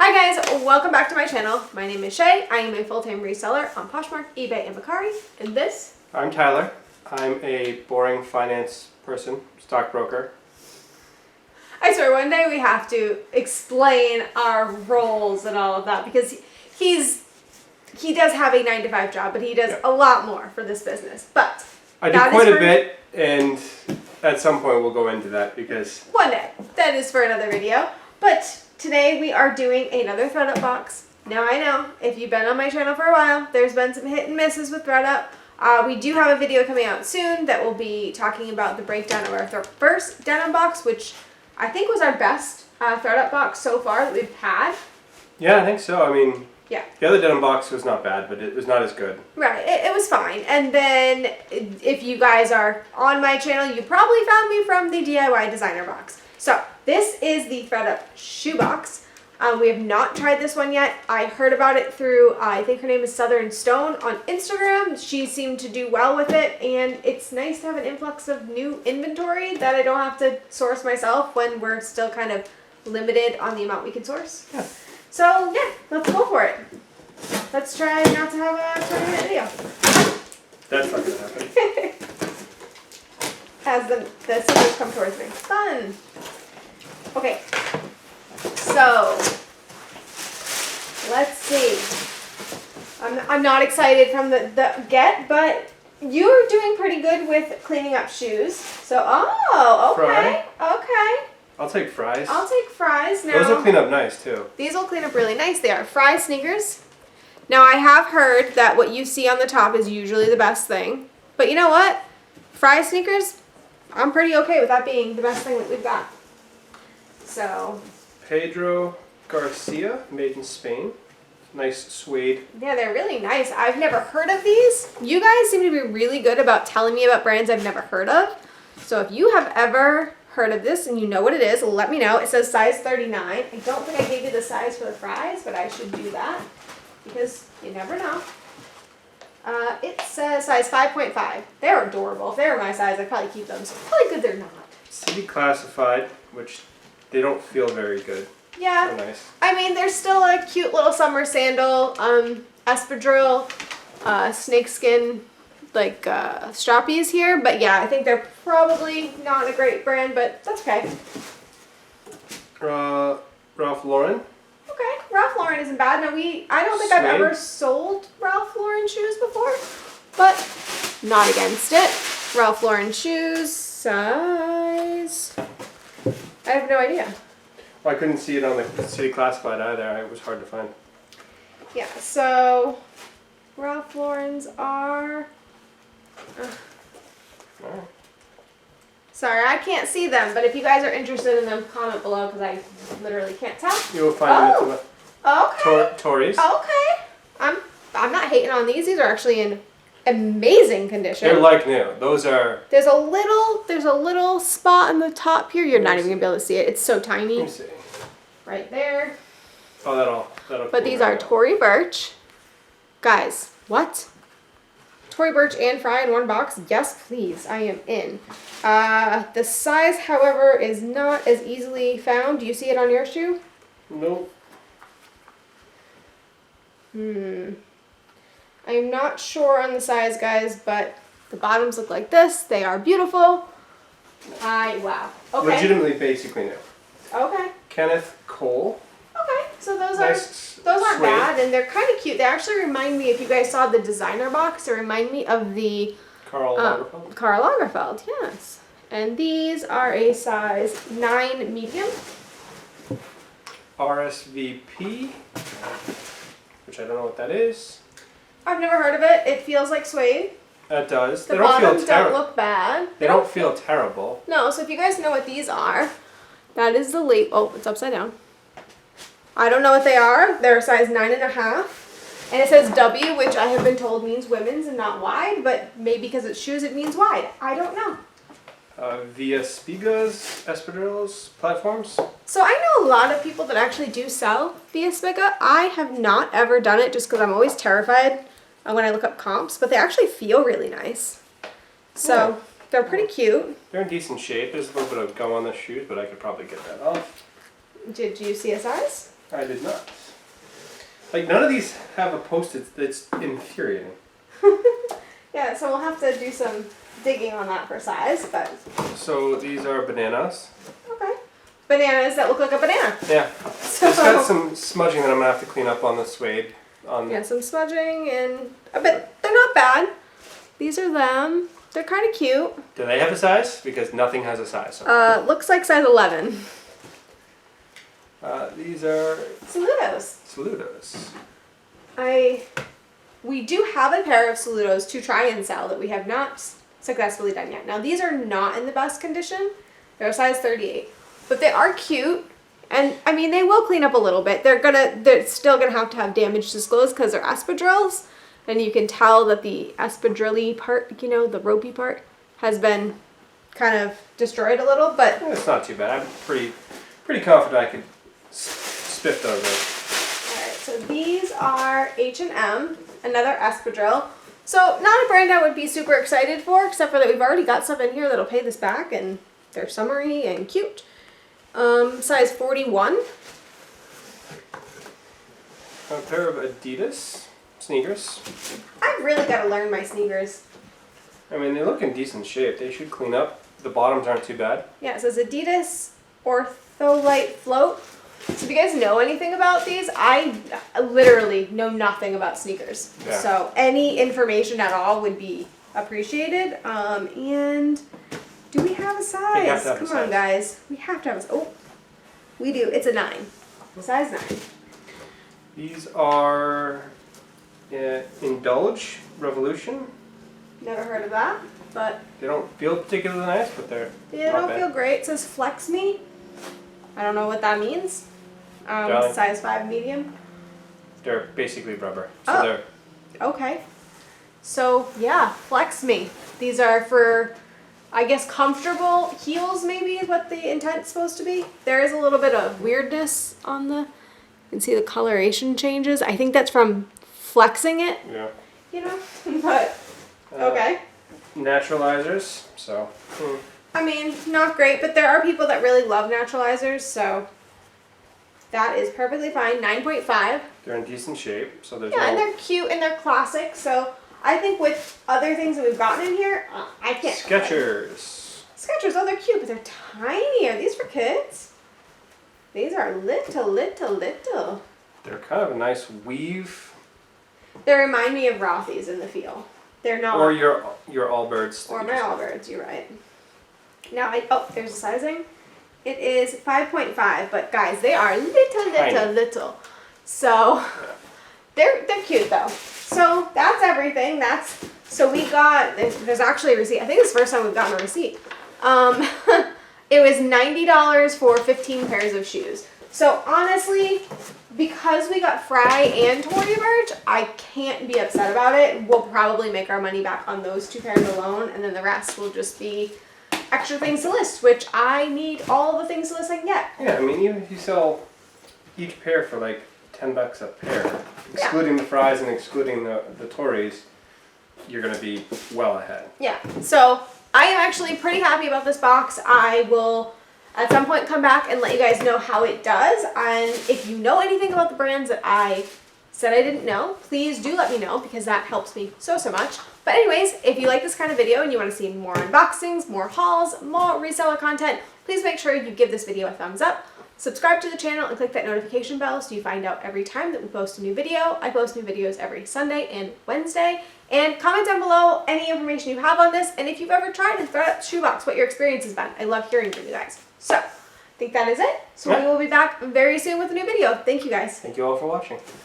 Hi guys, welcome back to my channel. My name is Shay. I am a full-time reseller on Poshmark, eBay, and Mercari. And this? I'm Tyler. I'm a boring finance person, stockbroker. I swear one day we have to explain our roles and all of that because he does have a 9-to-5 job, but he does a lot more for this business. But I do quite a bit, and at some point we'll go into that because one day. That is for another video. But today we are doing another ThredUp box. Now I know, if you've been on my channel for a while, there's been some hit and misses with ThredUp. We do have a video coming out soon that will be talking about the breakdown of our first denim box, which I think was our best ThredUp box so far that we've had. Yeah, I think so. I mean, yeah. The other denim box was not bad, but it was not as good. Right, it was fine. And then if you guys are on my channel, you probably found me from the DIY designer box. So this is the ThredUp shoe box. We have not tried this one yet. I heard about it through, I think her name is Southern Stone on Instagram. She seemed to do well with it, and it's nice to have an influx of new inventory that I don't have to source myself when we're still kind of limited on the amount we can source. Yeah. So yeah, let's go for it. Let's try not to have a 20-minute video. That's not going to happen. As the scissors come towards me. Fun! Okay. So, let's see. I'm not excited from the get, but you're doing pretty good with cleaning up shoes. So, oh, okay. FRYE? Okay. I'll take fries. I'll take fries now. Those will clean up nice too. These will clean up really nice. They are FRYE sneakers. Now, I have heard that what you see on the top is usually the best thing. But you know what? FRYE sneakers, I'm pretty okay with that being the best thing that we've got. So... Pedro Garcia, made in Spain. Nice suede. Yeah, they're really nice. I've never heard of these. You guys seem to be really good about telling me about brands I've never heard of. So if you have ever heard of this and you know what it is, let me know. It says size 39. I don't think I gave you the size for the fries, but I should do that because you never know. It says size 5.5. They're adorable. If they were my size, I'd probably keep them. So probably good they're not. City classified, which they don't feel very good. Yeah. They're nice. I mean, they're still a cute little summer sandal. Espadrille, snakeskin, like strappies here. But yeah, I think they're probably not a great brand, but that's okay. Ralph Lauren. Okay, Ralph Lauren isn't bad. Now I don't think I've ever sold Ralph Lauren shoes before, but not against it. Ralph Lauren shoes, size. I have no idea. Well, I couldn't see it on the City Classified either. It was hard to find. Yeah, so Ralph Lauren's are... Alright. Sorry, I can't see them, but if you guys are interested in them, comment below because I literally can't tell. You will find them at the Okay. Tories. Okay. I'm not hating on these. These are actually in amazing condition. They're like new. Those are... There's a little spot on the top here. You're not even gonna be able to see it. It's so tiny. Let me see. Right there. Oh, that'll But these are TORY BURCH. Guys, what? TORY BURCH and FRYE in one box? Yes, please. I am in. The size, however, is not as easily found. Do you see it on your shoe? Nope. I'm not sure on the size, guys, but the bottoms look like this. They are beautiful. Wow. Okay. Legitimately basically new. Okay. Kenneth Cole. Okay. So those Nice aren't suede. bad, and they're kind of cute. They actually remind me, if you guys saw the designer box, they remind me of the Karl Lagerfeld. Karl Lagerfeld, yes. And these are a size 9 medium. RSVP, which I don't know what that is. I've never heard of it. It feels like suede. That does. The They don't feel bottoms don't terrible. look bad. They don't feel terrible. No, so if you guys know what these are, that is the oh, it's upside down. I don't know what they are. They're a size 9.5. And it says W, which I have been told means women's and not wide, but maybe because it's shoes it means wide. I don't know. Via Spiga's, Espadrilles platforms. So I know a lot of people that actually do sell Via Spiga. I have not ever done it just because I'm always terrified when I look up comps, but they actually feel really nice. So they're pretty cute. They're in decent shape. There's a little bit of gum on the shoes, but I could probably get that off. Did you see a size? I did not. Like, none of these have a post-it that's infuriating. Yeah, so we'll have to do some digging on that for size, but... So these are bananas. Okay. Bananas that look like a banana. Yeah. So, It's got some smudging that I'm going to have to clean up on the suede. Yeah, some smudging and a bit... They're not bad. These are them. They're kind of cute. Do they have a size? Because nothing has a size. Looks like size 11. These are... Saludos. Saludos. We do have a pair of Saludos to try and sell that we have not successfully done yet. Now these are not in the best condition. They're a size 38, but they are cute. And I mean, they will clean up a little bit. They're still gonna have damage disclosed because they're espadrilles, and you can tell that the espadrille part, you know, the ropey part, has been kind of destroyed a little. But It's not too bad. I'm pretty confident I could spiff those out. all right, so these are H&M, another espadrille. So not a brand I would be super excited for, except for that we've already got stuff in here that'll pay this back, and they're summery and cute. Size 41. A pair of Adidas sneakers. I've really got to learn my sneakers. I mean, they look in decent shape. They should clean up. The bottoms aren't too bad. Yeah, it says Adidas Ortholite Float. So if you guys know anything about these, I literally know nothing about sneakers. Yeah. So any information at all would be appreciated. And do we have a size? You have to have a Come size. on, guys. We have to have a size. Oh, we do. It's a 9. Size 9. These are Indulge Revolution. Never heard of that, but They don't feel particularly nice, but they're they not don't bad. feel great. It says Flex Me. I don't know what that means. Darling. Size 5 medium. They're basically rubber. So Oh. they're Okay. So yeah, Flex Me. These are for, I guess, comfortable heels maybe is what the intent's supposed to be. There is a little bit of weirdness on the, you can see the coloration changes. I think that's from flexing it, yeah. you know, but okay. Naturalizers. So I mean, not great, but there are people that really love naturalizers, so that is perfectly fine. 9.5. they're in decent shape. So there's Yeah, and no they're cute and they're classic, so I think with other things that we've gotten in here, I can't complain. Skechers. Skechers, oh, they're cute, but they're tiny. Are these for kids? These are little. They're kind of a nice weave. They remind me of Rothy's in the feel. They're not. Or your Allbirds. Or my Allbirds, you're right. Now, there's a sizing. It is 5.5, but guys, they are little. So, they're cute though. So, that's everything. So we got, there's actually a receipt. I think it's the first time we've gotten a receipt. It was $90 for 15 pairs of shoes. So honestly, because we got FRYE and Tory Burch, I can't be upset about it. We'll probably make our money back on those 2 pairs alone, and then the rest will just be extra things to list, which I need all the things to list I can get. Yeah, I mean, even if you sell each pair for like $10 a pair, excluding the FRYEs and excluding the Torys, you're going to be well ahead. Yeah, so I am actually pretty happy about this box. I will at some point come back and let you guys know how it does. And if you know anything about the brands that I said I didn't know, please do let me know because that helps me so much. But anyways, if you like this kind of video and you want to see more unboxings, more hauls, more reseller content, please make sure you give this video a thumbs up. Subscribe to the channel and click that notification bell so you find out every time that we post a new video. I post new videos every Sunday and Wednesday. And comment down below any information you have on this, and if you've ever tried a thread shoebox, what your experience has been. I love hearing from you guys. So, I think that is it. So we will be back very soon with a new video. Thank you guys. Thank you all for watching.